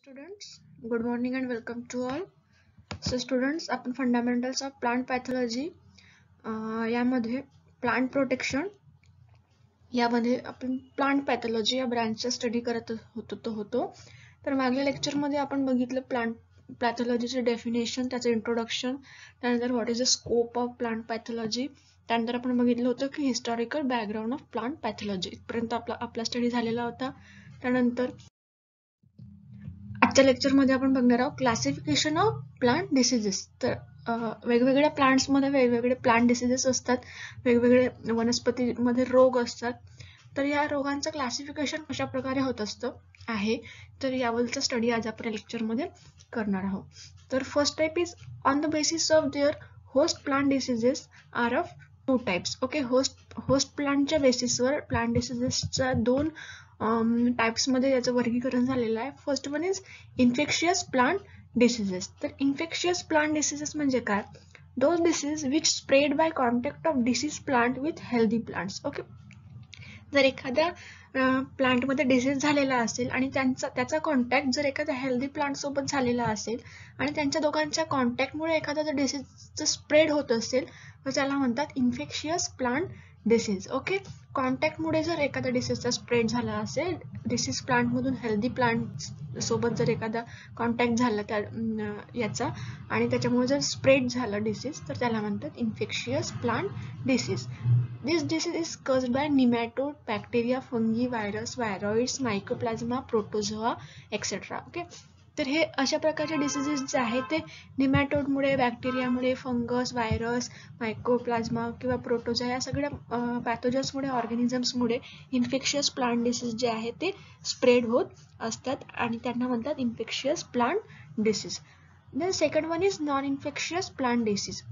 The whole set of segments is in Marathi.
Students, good morning and welcome to all. So students, आपण फंडामेंटल्स ऑफ प्लांट पॅथॉलॉजी यामध्ये प्लांट प्रोटेक्शन यामध्ये आपण प्लांट पॅथॉलॉजी या ब्रांचचा स्टडी करत होतो. तर मागल्या लेक्चरमध्ये आपण बघितलं प्लांट पॅथॉलॉजीचे डेफिनेशन, त्याचं इंट्रोडक्शन, त्यानंतर what is the scope of plant pathology, त्यानंतर आपण बघितलं होतं की historical background of plant pathology इथपर्यंत आपला स्टडी झालेला होता. त्यानंतर आजच्या लेक्चरमध्ये आपण बघणार आहोत क्लासिफिकेशन ऑफ प्लांट डिसीजेस. तर वेगवेगळ्या प्लांट्समध्ये वेगवेगळे प्लांट डिसीजेस असतात, वेगवेगळे वनस्पतीमध्ये रोग असतात. तर या रोगांचं क्लासिफिकेशन कशा प्रकारे होत असतं आहे, तर यावरचा स्टडी आज आपण लेक्चरमध्ये करणार आहोत. तर first type is on the basis of their host plant diseases are of two types. Okay, host प्लांटच्या बेसिसवर प्लांट डिसीजेसच्या दोन टाइप्स मध्ये याचं वर्गीकरण झालेलं आहे. First one is infectious plant diseases. तर इन्फेक्शियस प्लांट डिसीजेस म्हणजे काय? Those disease which spread by contact of disease plant with healthy plants. Okay, जर एखाद्या प्लांटमध्ये डिसीज झालेला असेल आणि त्याचा कॉन्टॅक्ट जर एखाद्या हेल्दी प्लांट सोबत झालेला असेल आणि त्यांच्या दोघांच्या कॉन्टॅक्टमुळे एखादा जर डिसीजचं स्प्रेड होत असेल तर त्याला म्हणतात इन्फेक्शियस प्लांट डिसीज. ओके, कॉन्टॅक्टमुळे जर एखादा डिसीजचा स्प्रेड झाला असेल, डिसीज प्लांटमधून हेल्दी प्लांट सोबत जर एखादा कॉन्टॅक्ट झाला त्या याचा आणि त्याच्यामुळे जर स्प्रेड झालं डिसीज, तर त्याला म्हणतात infectious plant disease. This disease is caused by nematode, bacteria, fungi, virus, viroids, mycoplasma, protozoa, etc. Okay, तर हे अशा प्रकारचे डिसीजेस जे आहेत ते निमॅटोडमुळे, बॅक्टेरियामुळे, फंगस, व्हायरस, मायकोप्लाझ्मा किंवा प्रोटोझोआ या सगळ्या पॅथोजन्समुळे, ऑर्गॅनिझम्समुळे इन्फेक्शियस प्लांट डिसीज जे आहे ते स्प्रेड होत असतात आणि त्यांना म्हणतात infectious plant disease. Then second one is non infectious plant disease.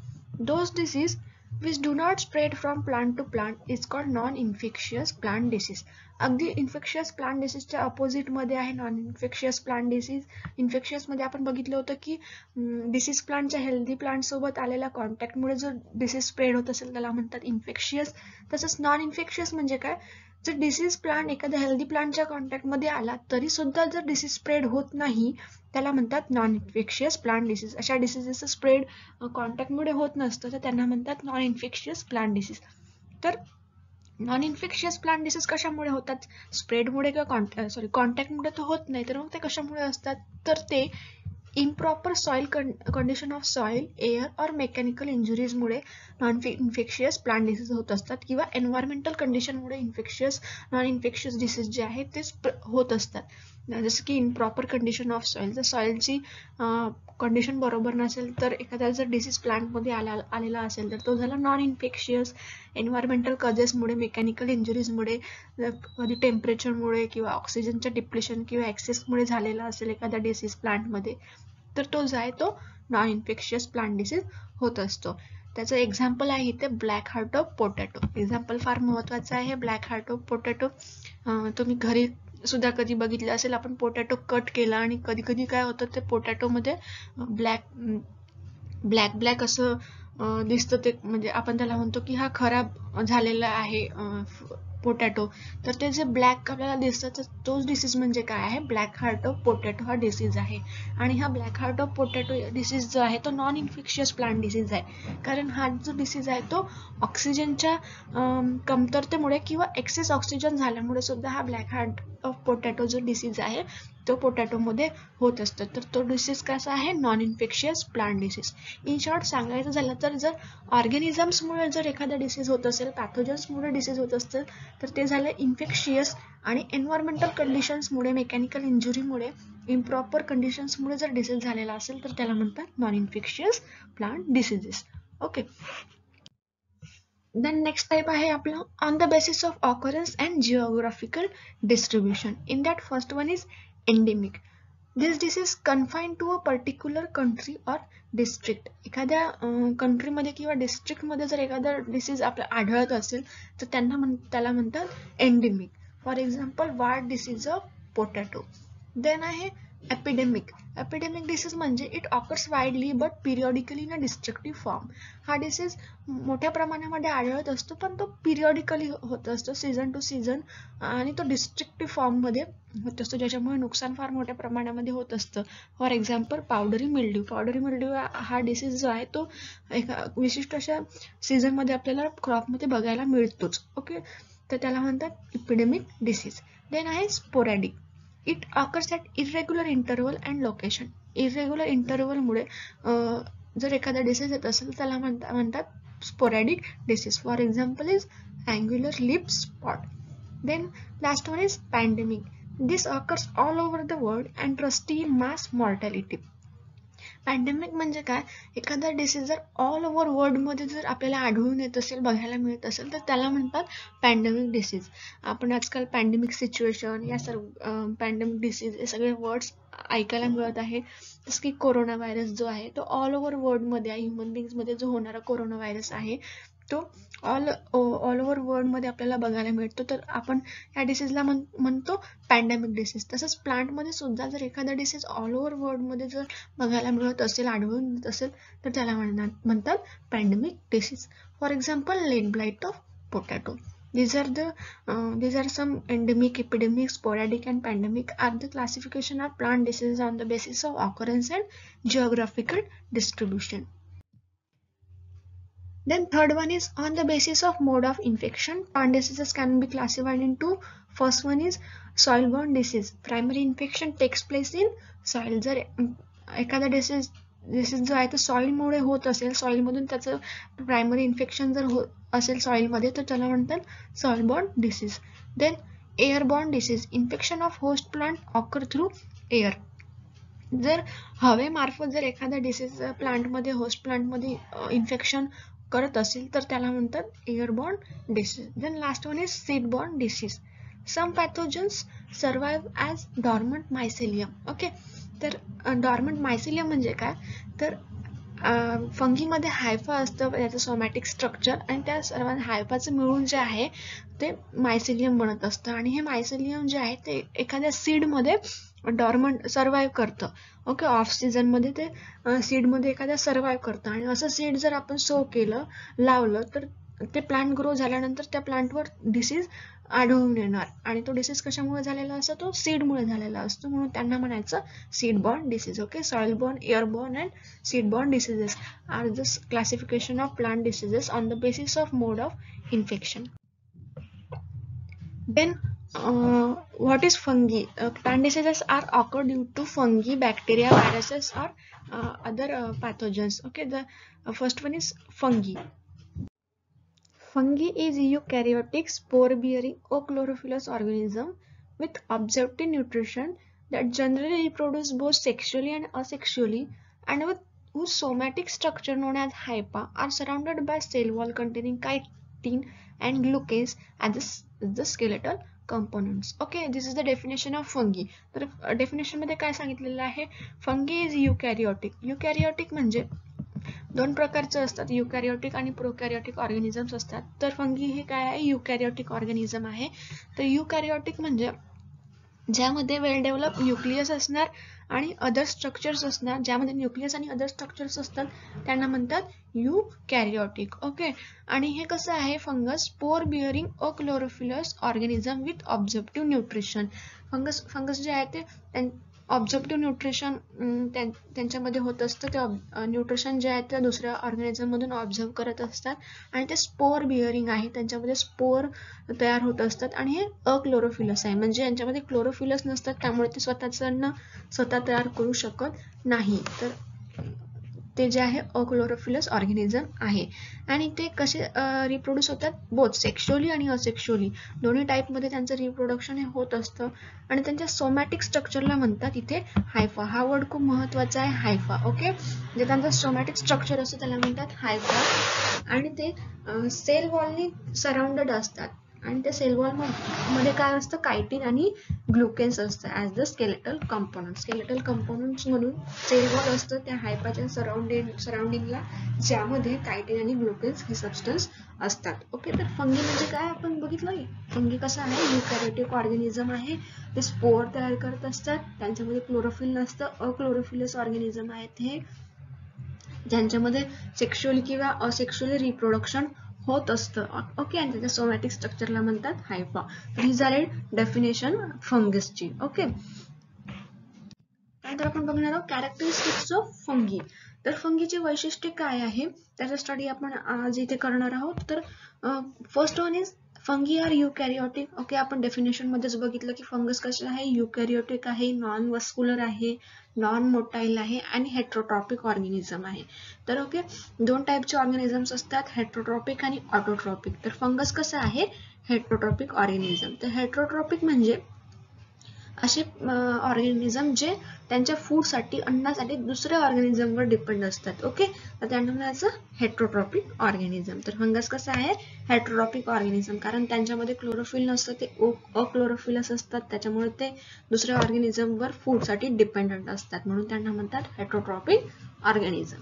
Those disease which do not spread from plant to plant is called non-infectious plant disease. अगदी इन्फेक्शियस प्लांट डिसीजच्या अपोजिट मध्ये आहे non infectious plant disease. Infectious मध्ये आपण बघितलं होतं की डिसीज प्लांटच्या हेल्दी प्लांट सोबत आलेल्या कॉन्टॅक्टमुळे जर डिसीज स्प्रेड होत असेल त्याला म्हणतात इन्फेक्शियस. तसंच नॉन इन्फेक्शियस म्हणजे काय? जर डिसीज प्लांट एखाद्या हेल्दी प्लांटच्या कॉन्टॅक्टमध्ये आला तरी सुद्धा जर डिसीज स्प्रेड होत नाही त्याला म्हणतात नॉन इन्फेक्शियस प्लांट डिसीज. अशा डिसीजेसचं स्प्रेड कॉन्टॅक्टमुळे होत नसतं तर त्यांना म्हणतात नॉन इन्फेक्शियस प्लांट डिसीज. तर नॉन इन्फेक्शियस प्लांट डिसीज कशामुळे होतात? स्प्रेडमुळे किंवा कॉन्टॅक्टमुळे तर होत नाही. तर मग ते कशामुळे असतात? तर ते improper soil condition of soil, air or mechanical injuries मुळे नॉन इन्फेक्शियस प्लांट डिसीज होत असतात किंवा एन्व्हायरमेंटल कंडिशन मुळे नॉन इन्फेक्शियस डिसीज जे आहे ते होत असतात. जसं की इम्प्रॉपर कंडिशन ऑफ सॉइल, जर सॉइलची कंडिशन बरोबर नसेल तर एखादा जर डिसीज प्लांटमध्ये आलेला असेल तर तो झाला नॉन इन्फेक्शियस. एन्व्हायरमेंटल कॉजेसमुळे, मेकॅनिकल इंजुरीजमुळे, कधी टेम्परेचरमुळे किंवा ऑक्सिजनच्या डिप्लेशन किंवा एक्सेसमुळे झालेला असेल एखाद्या डिसीज प्लांटमध्ये तर तो जो आहे तो नॉन इन्फेक्शियस प्लांट डिसीज होत असतो. त्याचं एक्झाम्पल आहे इथे black heart of potato. Example फार महत्वाचं आहे ब्लॅक हार्ट ऑफ पोटॅटो. तुम्ही घरी सुद्धा कधी बघितलं असेल, आपण पोटॅटो कट केला आणि कधी कधी काय होतं ते पोटॅटोमध्ये ब्लॅक असं दिसतं. ते म्हणजे आपण त्याला म्हणतो की हा खराब झालेला आहे पोटॅटो. तर ते जे ब्लॅक आपल्याला दिसतं तर तोच डिसीज म्हणजे काय आहे? ब्लॅक हार्ट ऑफ पोटॅटो हा डिसीज आहे. आणि हा black heart of potato disease जो आहे तो नॉन इन्फेक्शियस प्लांट डिसीज आहे. कारण हा जो डिसीज आहे तो ऑक्सिजनच्या कमतरतेमुळे किंवा एक्सेस ऑक्सिजन झाल्यामुळे सुद्धा हा ब्लॅक हार्ट ऑफ पोटॅटो जो डिसीज आहे तो पोटॅटोमध्ये होत असतो. तर तो डिसीज कसा आहे? Non infectious plant disease. In short सांगायचं झालं तर जर ऑर्गॅनिझम्समुळे जर एखादा डिसीज होत असेल, पॅथोजन्समुळे डिसीज होत असेल तर ते झालं इन्फेक्शियस. आणि एन्व्हायरमेंटल कंडिशन्समुळे, मेकॅनिकल इंजुरीमुळे, इम्प्रॉपर कंडिशन्समुळे जर डिसीज झालेला असेल तर त्याला म्हणतात non infectious plant diseases. Okay, then next type आहे आपलं on the basis of occurrence and geographical distribution. In that first one is endemic. This disease confined to a particular country or district. एखाद्या कंट्रीमध्ये किंवा डिस्ट्रिक्टमध्ये जर एखादा डिसीज आपल्याला आढळत असेल तर त्याला म्हणतात endemic. For example wart disease of potato. Then आहे epidemic. Epidemic disease म्हणजे it occurs widely but periodically in a destructive form. हा डिसीज मोठ्या प्रमाणामध्ये आढळत असतो पण तो पिरियॉडिकली होत असतो, सीझन टू सीझन, आणि तो डिस्ट्रक्टिव्ह फॉर्म मध्ये होत असतो, ज्याच्यामुळे नुकसान फार मोठ्या प्रमाणामध्ये होत असतं. For example पावडरी mildew. पावडरी मिल्ड्यू हा डिसीज जो आहे तो एका विशिष्ट अशा सीझन मध्ये आपल्याला क्रॉपमध्ये बघायला मिळतोच. ओके, तर त्याला म्हणतात इपिडेमिक डिसीज. देन आहे sporadic. It occurs at irregular interval and location. Irregular interval मुळे जर एखादा डिसीज येत असेल त्याला म्हणतात sporadic disease. For example is angular leaf spot. Then last one is pandemic. This occurs all over the world and trusty mass mortality. Pandemic म्हणजे काय, एखादा डिसीज जर ऑल ओव्हर वर्ल्डमध्ये जर आपल्याला आढळून येत असेल, बघायला मिळत असेल, तर त्याला म्हणतात पॅन्डेमिक डिसीज. आपण आजकाल पॅन्डेमिक सिच्युएशन, या सर्व पॅन्डेमिक डिसीज हे सगळे वर्ड्स ऐकायला मिळत आहे. जसं की कोरोना व्हायरस जो आहे तो ऑल ओव्हर वर्ल्डमध्ये आहे. ह्युमन बिंग्समध्ये जो होणारा कोरोना व्हायरस आहे तो ऑल ओव्हर वर्ल्डमध्ये आपल्याला बघायला मिळतो. तर आपण या डिसीजला म्हणतो पॅन्डेमिक डिसीज. तसंच प्लांटमध्ये सुद्धा जर एखादा डिसीज ऑल ओव्हर वर्ल्डमध्ये जर बघायला मिळत असेल, आढळून येत असेल, तर त्याला म्हणतात pandemic disease. For example late blight of potato. These are some endemic, epidemic, sporadic and pandemic are the classification of plant diseases on the basis of occurrence and geographical distribution. Then third one is on the basis of mode of infection. Plant diseases can be classified into, first one is soil-borne disease. Primary infection takes place in soil. जर एखादा डिसीज जो आहे तो सॉइल मुळे होत असेल, सॉइल मधून त्याचं प्रायमरी इन्फेक्शन जर असेल सॉइल मध्ये, तर त्याला म्हणतात soil borne disease. Then airborne disease. Infection of host plant occur through air. जर हवेमार्फत जर एखादा डिसीज प्लांटमध्ये, होस्ट प्लांटमध्ये इन्फेक्शन करत असेल तर त्याला म्हणतात airborne disease. Then last one is seedborne disease. Some pathogens survive as dormant mycelium. Okay, तर डॉर्मंट मायसेलियम म्हणजे काय, तर फंगीमध्ये हायफा असतं, याचं सोमॅटिक स्ट्रक्चर, आणि त्या सर्व हायफाचं मिळून जे आहे ते मायसेलियम बनत असतं. आणि हे मायसेलियम जे आहे ते एखाद्या सीडमध्ये डॉर्मंट सर्वाइव्ह करतं. ओके, ऑफ सीझनमध्ये ते सीडमध्ये एखाद्या सर्वाइव्ह करतं. आणि असं सीड जर आपण सो केलं, लावलं, तर ते प्लांट ग्रो झाल्यानंतर त्या प्लांटवर डिसीज आढळून येणार. आणि तो डिसीज कशामुळे झालेला असतो, तो सीडमुळे झालेला असतो, म्हणून त्यांना म्हणायचं seed borne disease. Okay, soil borne, airborne and seed borne diseases are the classification of plant diseases on the basis of mode of infection. Then what is fungi? Plant diseases are occur due to fungi, bacteria, viruses or other pathogens. Okay, the first one is fungi. Fungi is eukaryotic spore-bearing ochlorophyllous organism with absorptive nutrition that generally reproduce both sexually and asexually, and with whose somatic structure known as hypha are surrounded by cell wall containing chitin and glucase as the skeletal components. Okay, this is the definition of fungi. तर definition मध्ये काय सांगितलेलं आहे, fungi is eukaryotic. eukaryotic म्हणजे दोन प्रकारचे असतात, युकॅरियोटिक आणि प्रोकॅरियोटिक ऑर्गॅनिझम्स असतात. तर फंगी हे काय आहे, युकॅरियोटिक ऑर्गॅनिझम आहे. तर युकॅरियोटिक म्हणजे ज्यामध्ये वेल डेव्हलप न्यूक्लियस असणार आणि अदर स्ट्रक्चर्स असणार, ज्यामध्ये न्यूक्लियस आणि अदर स्ट्रक्चर्स असतात त्यांना म्हणतात युकॅरियोटिक. ओके, आणि हे कसं आहे, fungus spore bearing achlorophyllous organism with absorptive nutrition. Fungus जे आहे ते ऑब्झर्व्टिव्ह न्यूट्रिशन त्यांच्यामध्ये होत असतं. ते न्यूट्रिशन जे आहे ते दुसऱ्या ऑर्गॅनिझम मधून ऑब्झर्व करत असतात, आणि ते स्पोर बिअरिंग आहे, त्यांच्यामध्ये स्पोर तयार होत असतात. आणि हे अक्लोरोफिलस आहे, म्हणजे यांच्यामध्ये क्लोरोफिलस नसतात, त्यामुळे ते स्वतःचं अन्न स्वतः तयार करू शकत नाही. तर ते जे आहे अक्लोरोफिलस ऑर्गॅनिझम आहे. आणि ते कसे रिप्रोड्यूस होतात, बोथ सेक्शुअली आणि असेक्शुअली दोन्ही टाईपमध्ये त्यांचं रिप्रोडक्शन हे होत असतं. आणि त्यांच्या सोमॅटिक स्ट्रक्चरला म्हणतात इथे हायफा. हा वर्ड खूप महत्त्वाचा आहे, हायफा. ओके, जे त्यांचं सोमॅटिक स्ट्रक्चर असतं त्याला म्हणतात हायफा. आणि ते सेल वॉलनी सराउंडेड असतात. आणि त्या सेल वॉल मध्ये काय असतं, कायटिन आणि ग्लुकेन्स असतं as the skeletal component. Skeletal components म्हणून सेल वॉल असतं त्या हायफाच्या सराउंडिंगला, ज्यामध्ये कायटिन आणि ग्लुकेन्स हे सबस्टन्स असतात. ओके, तर फंगी म्हणजे काय आपण बघितलं. फंगी कसं आहे, युकॅरियोटिक ऑर्गॅनिझम आहे. ते स्पोर तयार करत असतात, त्यांच्यामध्ये क्लोरोफिल नसतं, अक्लोरोफिलस ऑर्गॅनिझम आहेत हे, ज्यांच्यामध्ये सेक्शुअली किंवा असेक्शुअली रिप्रोडक्शन होत असतं. ओके, आणि त्याच्या सोमॅटिक स्ट्रक्चरला म्हणतात हायफा. ही झाली डेफिनेशन फंगसची. ओके, त्यानंतर आपण बघणार आहोत कॅरेक्टरिस्टिक्स ऑफ फंगी. तर फंगीचे वैशिष्ट्य काय आहे त्याचा स्टडी आपण आज इथे करणार आहोत. तर first one is fungi are eukaryotic. Okay, आपण डेफिनेशन मध्येच बघितलं की फंगस कसे आहे, युकॅरियोटिक आहे, नॉन वस्क्युलर आहे, नॉन मोटाईल आहे आणि हेट्रोट्रॉपिक ऑर्गॅनिझम आहे. तर ओके, दोन टाईपचे ऑर्गॅनिझम्स असतात, हेट्रोट्रॉपिक आणि ऑटोट्रॉपिक. तर फंगस कसं आहे, हेट्रोट्रॉपिक ऑर्गॅनिझम. तर हेट्रोट्रॉपिक म्हणजे असे ऑर्गॅनिझम जे त्यांच्या फूडसाठी, अन्नासाठी दुसऱ्या ऑर्गॅनिझमवर डिपेंड असतात. ओके, तर त्यांना म्हणायचं हेट्रोट्रॉपिक ऑर्गॅनिझम. तर फंगस कसं आहे, हेट्रोट्रॉपिक ऑर्गॅनिझम, कारण त्यांच्यामध्ये क्लोरोफिल नसतं, ते अक्लोरोफिलस असतात, त्याच्यामुळे ते दुसऱ्या ऑर्गॅनिझमवर फूडसाठी डिपेंडंट असतात, म्हणून त्यांना म्हणतात heterotrophic organism.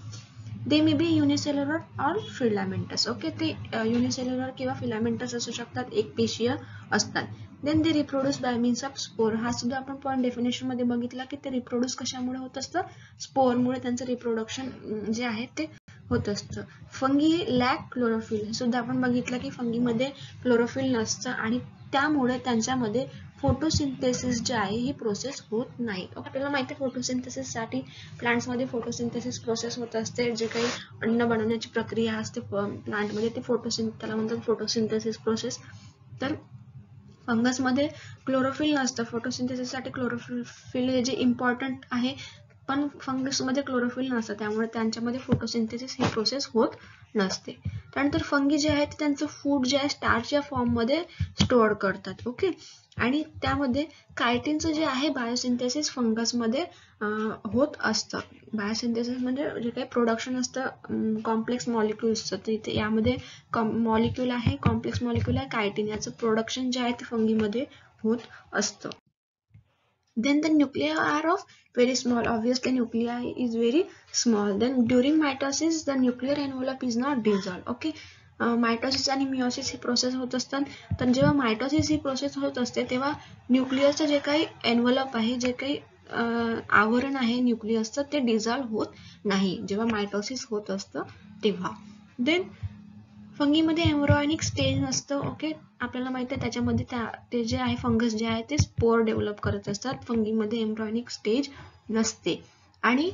They may be unicellular or filamentous. Okay, ते युनिसेल्युलर किंवा फिलामेंटस असू शकतात, एकपेशीय असतात. Then they reproduce by means of spore. हा सुद्धा आपण पॉइंट डेफिनेशन मध्ये बघितला की ते रिप्रोड्यूस कशामुळे होत असतं, स्पोरमुळे त्यांचं रिप्रोडक्शन जे आहे ते होत असतं. Fungi lack chlorophyll. हे सुद्धा आपण बघितलं की फंगीमध्ये क्लोरोफिल नसतं आणि त्यामुळे त्यांच्यामध्ये फोटोसिंथेसिस जे आहे ही प्रोसेस होत नाही. आपल्याला माहिती आहे फोटोसिंथेसिस साठी प्लांट्समध्ये फोटोसिंथेसिस प्रोसेस होत असते, जे काही अन्न बनवण्याची प्रक्रिया असते प्लांटमध्ये ते त्याला म्हणतात फोटोसिंथेसिस प्रोसेस. तर फंगस मध्ये क्लोरोफिल नसतं, फोटोसिंथेसिससाठी क्लोरोफिल हे जे इम्पॉर्टंट आहे, पण फंगस मध्ये क्लोरोफिल नसतं, त्यामुळे त्यांच्यामध्ये फोटोसिंथेसिस ही प्रोसेस होत नसते. त्यानंतर फंगी जे आहे ते त्यांचं फूड जे आहे स्टार्चच्या फॉर्म मध्ये स्टोअर करतात. ओके, आणि त्यामध्ये कायटिनचं जे आहे बायोसिंथेसिस फंगस मध्ये होत असतं. बायोसिंथेसिस म्हणजे जे काही प्रोडक्शन असतं कॉम्प्लेक्स मॉलिक्युल्सचं, तिथे यामध्ये मॉलिक्युल आहे, कॉम्प्लेक्स मॉलिक्युल आहे कायटिन, याचं प्रोडक्शन जे आहे ते फंगीमध्ये होत असतं. Then the nuclei are of very small. Obviously, nuclei is very small. Then during mitosis, the nuclear envelope is not dissolved. Okay. Mitosis आणि मिओसिस ही प्रोसेस होत असतात. तर जेव्हा मायटोसिस ही प्रोसेस होत असते तेव्हा न्यूक्लियसचं जे काही एनव्हलप आहे, जे काही आवरण आहे न्यूक्लियसचं, ते डिझॉल्व्ह होत नाही जेव्हा मायटोसिस होत असतं तेव्हा. देन फंगीमध्ये एम्ब्रियोनिक स्टेज नसतं. ओके, आपल्याला माहिती आहे त्याच्यामध्ये ते जे आहे फंगस जे आहे ते स्पोर डेव्हलप करत असतात. फंगीमध्ये एम्ब्रियोनिक स्टेज नसते आणि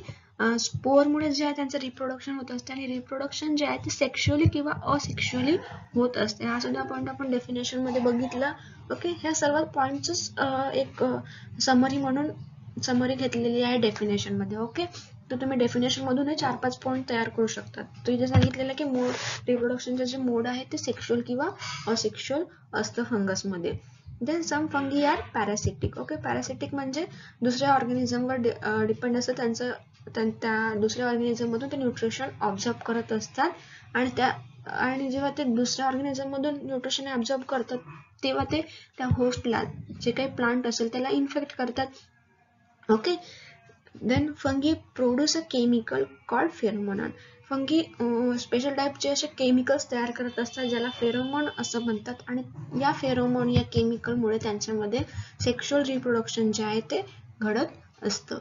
स्पोरमुळे जे आहे त्यांचं रिप्रोडक्शन होत असते आणि रिप्रोडक्शन जे आहे ते सेक्शुअली किंवा असेक्शुअली होत असते. हा सुद्धा पॉईंट आपण डेफिनेशन मध्ये बघितला. ओके, ह्या सर्व पॉईंटच एक समरी म्हणून समरी घेतलेली आहे डेफिनेशन मध्ये. ओके, तर तुम्ही डेफिनेशन मधून 4-5 पॉईंट तयार करू शकता. तो इथे सांगितलेलं की मोड रिप्रोडक्शनचे जे मोड आहे ते सेक्शुअल किंवा असेक्शुअल असतं फंगस मध्ये. Then some fungi are parasitic. Okay, parasitic म्हणजे दुसऱ्या ऑर्गॅनिझमवर डिपेंड असतं, त्या दुसऱ्या ऑर्गॅनिझम मधून ते न्यूट्रिशन ऑब्झर्व करत असतात आणि जेव्हा ते दुसऱ्या ऑर्गॅनिझम मधून न्यूट्रिशन ऑब्झर्व करतात तेव्हा ते त्या होस्टला, जे काही प्लांट असेल त्याला इन्फेक्ट करतात. Okay, then fungi produce a chemical called pheromone. Fungi special टाईपचे असे केमिकल्स तयार करत असतात ज्याला फेरोमोन असं म्हणतात आणि या फेरोमोन या केमिकलमुळे त्यांच्यामध्ये सेक्शुअल रिप्रोडक्शन जे आहे ते घडत असतं.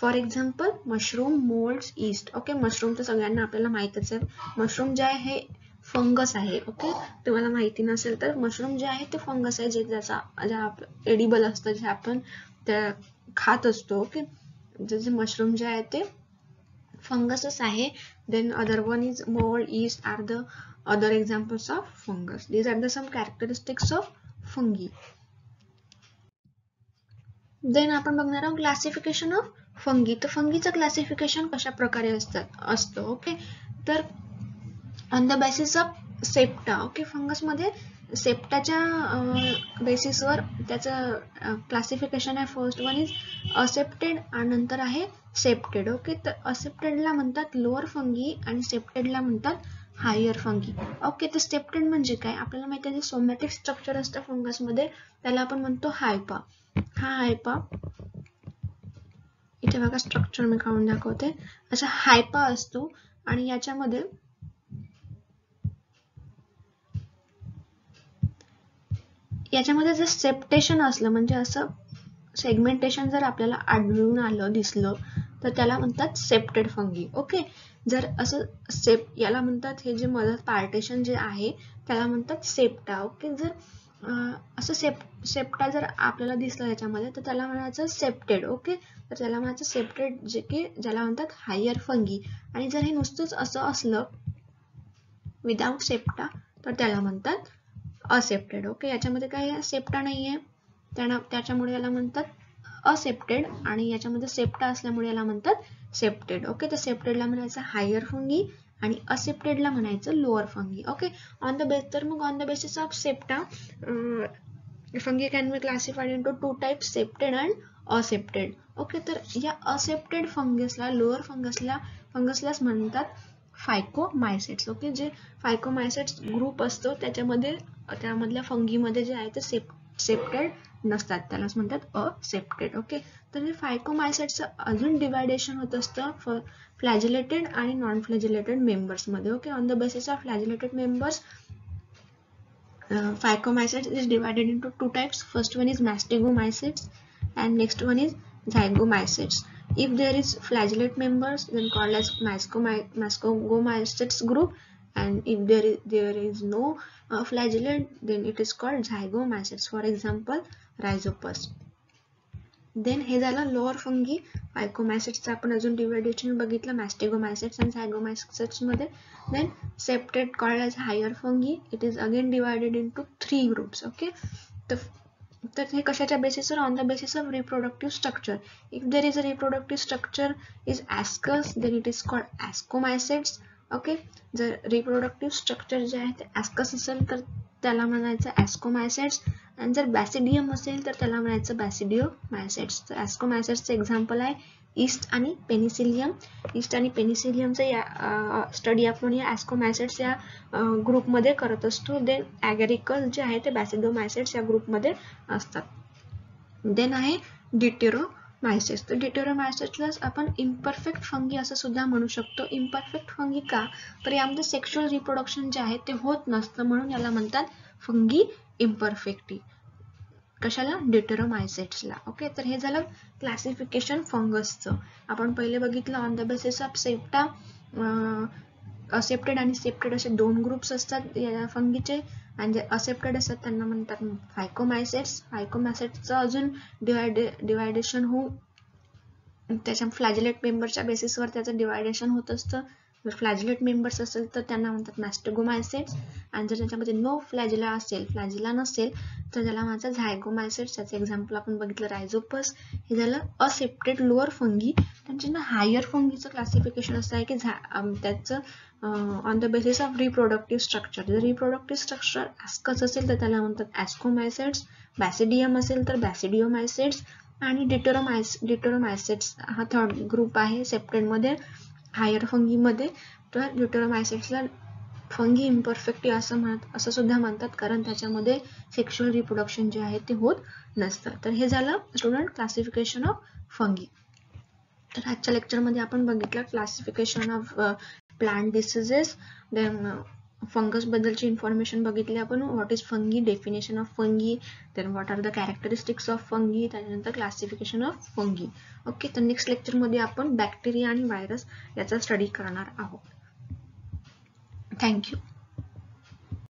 For example mushroom, moulds, east. Okay, mushroom तर सगळ्यांना आपल्याला माहितच आहे. मशरूम जे आहे हे फंगस आहे. ओके, तुम्हाला माहिती नसेल तर मशरूम जे आहे ते फंगस आहे, जे एडिबल असतं, जे आपण त्या खात असतो. ओके, जे मशरूम जे आहे ते फंगसच आहे. Then other one is mould, yeast are the other examples of fungus. These are the some characteristics of fungi. Then आपण बघणार आहोत क्लासिफिकेशन ऑफ फंगी. तर फंगीचं क्लासिफिकेशन कशा प्रकारे असतं. ओके, तर on the basis of septa. Okay, फंगसमध्ये सेप्टाच्या बेसिसवर त्याचं क्लासिफिकेशन आहे. फर्स्ट वन इज असेप्टेड आणि नंतर आहे सेप्टेड. ओके, तर असेप्टेडला म्हणतात लोअर फंगी आणि सेप्टेडला म्हणतात हायर फंगी. ओके, तर सेप्टेड म्हणजे काय आपल्याला माहिती आहे, जे सोमॅटिक स्ट्रक्चर असतं फंगसमध्ये त्याला आपण म्हणतो हायपा. हा हायपा, इथे बघा स्ट्रक्चर मी काढून दाखवते, असा हायपा असतो आणि याच्यामध्ये जर सेप्टेशन असलं म्हणजे असं सेगमेंटेशन जर आपल्याला आढळून आलं दिसलं तर त्याला म्हणतात सेप्टेड फंगी. ओके, जर असं याला म्हणतात, हे जे मधलं पार्टेशन जे आहे त्याला म्हणतात सेप्टा. ओके, जर असं सेप्टा जर आपल्याला दिसलं याच्यामध्ये तर त्याला म्हणायचं सेप्टेड. ओके, तर त्याला म्हणायचं सेप्टेड, जे की ज्याला म्हणतात हायर फंगी. आणि जर हे नुसतंच असं असलं विदाउट सेप्टा तर त्याला म्हणतात असेप्टेड. ओके, याच्यामध्ये काही सेप्टा नाहीये त्याच्यामुळे याला म्हणतात असेप्टेड, आणि याच्यामध्ये सेप्टा असल्यामुळे याला म्हणतात सेप्टेड. ओके, तर सेप्टेडला म्हणायचं हायर फंगी आणि असेप्टेडला म्हणायचं lower fungi. Okay, on the basis of septa fungi can be classified into 2 types, septate and accepted. Okay, तर या असेप्टेड फंगसला, लोअर फंगसलाच म्हणतात फायकोमायसेट्स. ओके, जे फायकोमायसेट्स ग्रुप असतो त्यामधल्या फंगीमध्ये जे आहे ते सेप्टेड नसतात, त्यालाच म्हणतात असेप्टेड. ओके, तर हे फायकोमायसेट्सचं अजून डिवायडेशन होत असतं फ्लॅजिलेटेड आणि नॉन फ्लॅजिलेटेड मेंबर्स मध्ये. Okay, on the basis of flagellated members phycomycetes is divided into 2 types. First one is mastigomycetes and next one is zygomycetes. If there is flagellate members, then called as mastigomycetes group, and if there is no flagellate, then it is called zygomycetes. For example, rhizopus. Then हे झालं लोअर फंगी. फायकोमायसेट्सचं आपण अजून डिवायडेशन बघितलं मॅस्टिगोमायसेट्स आणि झायगोमायसेट्स मध्ये. Then septed called as higher fungi. It is again divided into 3 groups. Okay, तर हे कशाच्या बेसिसवर? On the basis of reproductive structure. If there is a reproductive structure is ascus, then it is called ascomycetes. Okay, जर रिप्रोडक्टिव्ह स्ट्रक्चर जे आहे ते ॲस्कस असेल तर त्याला म्हणायचं ॲस्कोमायसेट्स, आणि जर बॅसिडियम असेल तर त्याला म्हणायचं बॅसिडिओमायसेट्स. तर ॲस्कोमायसेट्सचं एक्झाम्पल आहे ईस्ट आणि पेनिसिलियम. ईस्ट आणि पेनिसिलियमचा या स्टडी आपण या ॲस्कोमायसेट्स या ग्रुपमध्ये करत असतो. देन ॲगॅरिकल जे आहे ते बॅसिडिओमायसेट्स या ग्रुपमध्ये असतात. देन आहे डिटेरोमायसेट्स. तर डिटेरोमायसेट्सला आपण इम्परफेक्ट फंगी असं सुद्धा म्हणू शकतो. इम्परफेक्ट फंगी का? तर यामध्ये सेक्शुअल रिप्रोडक्शन जे आहे ते होत नसतं, म्हणून याला म्हणतात फंगी इम्परफेक्टी. कशाला? डिटेरोमायसेट्सला. ओके, तर हे झालं क्लासिफिकेशन फंगसचं. आपण पहिले बघितलं on the basis of septa, accepted आणि सेप्टेड असे 2 ग्रुप्स असतात या फंगीचे, आणि जे असेप्टेड असतात त्यांना म्हणतात फायकोमायसेट्स. फायकोमायसेट्सचं अजून डिवायडेशन होऊन त्याच्या फ्लॅजिलेट मेंबरच्या बेसिसवर त्याचं डिवायडेशन होत असतं. जर फ्लॅजिलेट मेंबर्स असेल तर त्यांना म्हणतात मॅस्टिगोमायसेट्स, आणि जर त्याच्यामध्ये नो फ्लॅजिला नसेल तर त्याला म्हणतात झायगोमायसेट्स. त्याचं एक्झाम्पल आपण बघितलं रायझोपस. हे झालं असेप्टेड लोअर फंगी. त्यांच्या हायर फंगीचं क्लासिफिकेशन असं आहे की त्याचं on the basis of reproductive structure. जर रिप्रोडक्टिव्ह स्ट्रक्चर ॲस्कस असेल तर त्याला म्हणतात ॲस्कोमायसेट्स, बॅसिडियम असेल तर बॅसिडिओमायसेट्स, आणि डिटेरोमायसेट्स हा 3rd ग्रुप आहे सेप्टेडमध्ये हायर फंगीमध्ये. तर डिटेरोमायसेट्सला फंगी इम्परफेक्टी असं सुद्धा म्हणतात, कारण त्याच्यामध्ये सेक्शुअल रिप्रोडक्शन जे आहे ते होत नसतं. तर हे झालं स्टुडंट क्लासिफिकेशन ऑफ फंगी. तर आजच्या लेक्चरमध्ये आपण बघितलं classification of plant diseases. Then fungus बद्दलची इन्फॉर्मेशन बघितली आपण. What is fungi, definition of fungi, then what are the characteristics of fungi, त्यानंतर क्लासिफिकेशन ऑफ फंगी. ओके, तर नेक्स्ट लेक्चरमध्ये आपण बॅक्टेरिया आणि व्हायरस याचा स्टडी करणार आहोत. थँक्यू.